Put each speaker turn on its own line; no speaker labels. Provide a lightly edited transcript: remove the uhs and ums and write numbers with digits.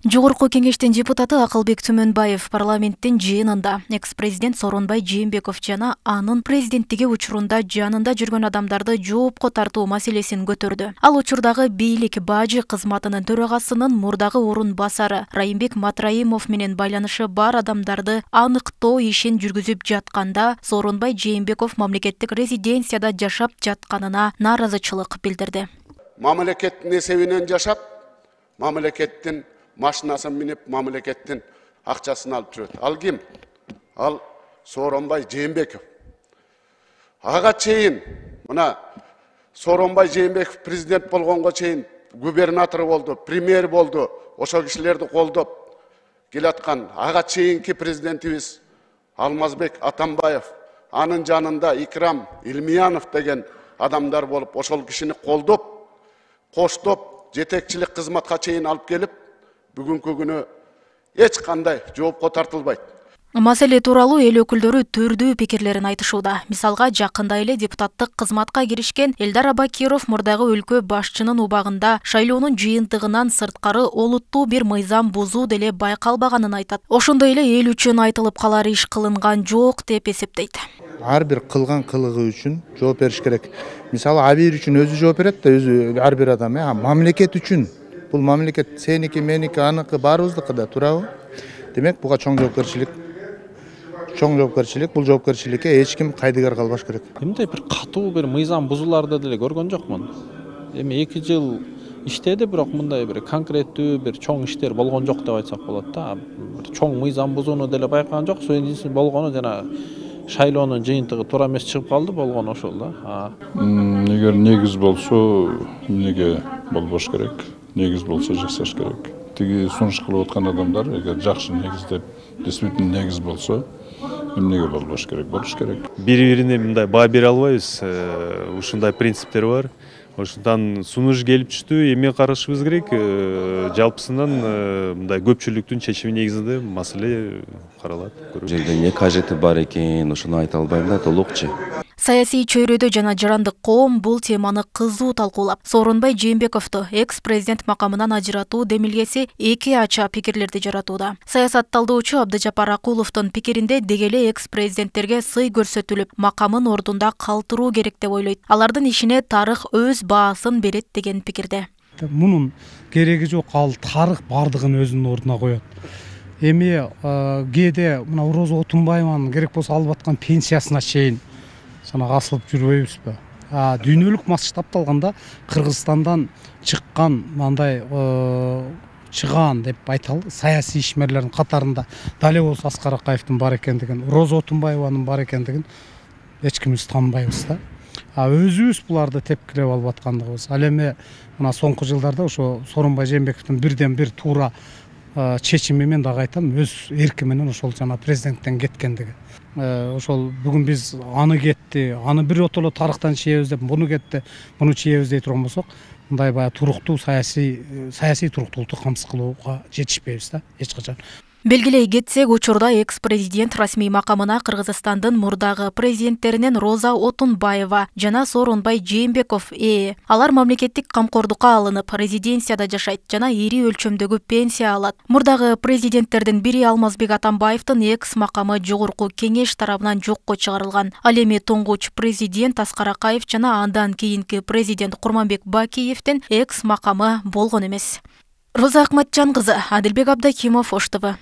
Жогорку кеңештин депутаты Акылбек Түмөнбаев парламенттин жыйынында экс-президент Сооронбай Жээнбеков жана анын президенттиги учурунда жанында жүргөн адамдарды жоопко тартуу маселесин көтөрдү. Ал учурдагы бийлик бажы кызматынын төрагасынын мурдагы орун басары Райымбек Матраимов менен байланышы бар адамдарды аныктоо ишин жүргүзүп жатканда Сооронбай Жээнбеков мамлекеттик резиденцияда жашап жатканына нааразычылык билдирди.
Мамлекеттин эсебинен жашап, мамлекеттин машинасын минип, мамлекеттин акчасын алып жүрөт. Ал ким? Ал Сооронбай Жээнбеков. Ага чейин, мына Сооронбай Жээнбеков президент болгонго чейин губернатор болду, премьер болду, ошол кишилерди колдоп келаткан ага чейинки президентибиз Алмазбек Атамбаев, анын жанында Икрам Илмиянов деген адамдар болуп, ошол кишини колдоп, коштоп, жетекчилик кызматка чейин алып келип, бүгүнкү күнү эч кандай жоопко тартылбайт.
Маселе тууралуу эл өкүлдөрү түрдүү пикирлерин айтышууда. Мисалга, жакында эле депутаттык кызматка киришкен Элдар Абакиров мурдагы өлкө башчынын убагында шайлоонун жыйынтыгынан сырткары олуттуу бир мыйзам бузуу деле байкалбаганын айтат. Ошондой эле эл үчүн айтылып калар иш кылынган жок деп эсептейт.
Ар бир кылган кылыгы үчүн жооп бериш керек. Мисалы, Абир үчүн өзү жооп берет да, өзү ар бир адам, мамлекет үчүн. Бул мамлекет сеники, меники, аныкы, баарыбыздыкы да, туурабы? Демек, буга чоң жоопкерчилик, бул жоопкерчиликке эч ким кайдыгер калбаш керек.
Мындай бир катуу бир мыйзам бузууларды деле көргөн жокмун. Эми 2 жыл иштеди, бирок мындай бир конкреттүү бир чоң иштер болгон жок деп айтсак болот да. Бир чоң мыйзам бузууну деле байкаган жок. Сөйдүнчүсү болгону жана шайлоонун жыйынтыгы туура эмес чыгып калды, болгону ошол да.
Эгер негиз болсо, эмнеге болбош керек? Негиз болсо жасаш керек. Тиги сунуш кылып аткан адамдар эгер жакшы негиздеп, действительно негиз болсо, эмнеге болбош керек? Болуш керек.
Бири-бирине мындай баа бере албайбыз. Ушундай принциптер бар. Ошондон сунуш келип түштү, эме карашыбыз керек. Жалпысынан мындай көпчүлүктүн чечими негизинде маселе каралат.
Жерде эмне кажети бар экен, ошону айта албайм да толукчу.
Саясий чөйрөдө жана жарандык коом бул теманы кызуу талкуулап, Сооронбай Жээнбековду экс-президент макамынан ажыратуу демилгеси эки ача пикирлерди жаратууда. Саясатталдоочу Абдыжапар Акуловдун пикиринде дегеле экс-президенттерге сый көрсөтүлүп, макамын ордунда калтыруу керек деп ойлойт. Алардын ишине тарых өз баасын берет деген пикирде.
Мунун кереги жок, ал тарых бардыгын өзүнүн ордуна коет. Эми кээде мына Роза Отунбаеванын керек болсо алып аткан пенсиясына чейин асылып жүрбөйбүзбү? Дүйнөлүк масштабта алганда Кыргызстандан чыккан мындай чыгаан деп айталы саясий ишмерлердин катарында дале болсо Аскар Акаевдин бар экендигин, Роза Отунбаеванын бар экендигин эч кимибиз таанбайбыз да. Өзүбүз буларды тепкилеп алып аткандыгыбыз. Ал эми мына соңку жылдарда ошо Сооронбай Жээнбековдун бирден бир туура чечими мен дагы айтам, өз эрки менен ошол жана президенттен кеткендиги. Ошол бүгүн биз аны кетти, аны бир отоло тарыхтан чийебиз деп, буну кетти, буну чийебиз дей турган болсок, мындай баягы туруктуу саясий туруктуулукту камсыз кылууга жетишпейбиз да эч качан.
Белгилей кетсек, учурда экс-президент расмий макамына Кыргызстандын мурдагы президенттеринен Роза Отунбаева жана Сооронбай Жээнбеков Алар мамлекеттик камкордукка алынып, резиденцияда жашайт жана ири өлчөмдөгү пенсия алат. Мурдагы президенттердин бири Алмазбек Атамбаевдин экс-макамы жогорку кеңеш тарабынан жокко чыгарылган. Ал эми тоңгуч президент Аскар Акаев жана андан кийинки президент Курманбек Бакиевдин экс-макамы болгон эмес. Роза Акматжан кызы, Адилбек Абдакимов, Ош ТВ.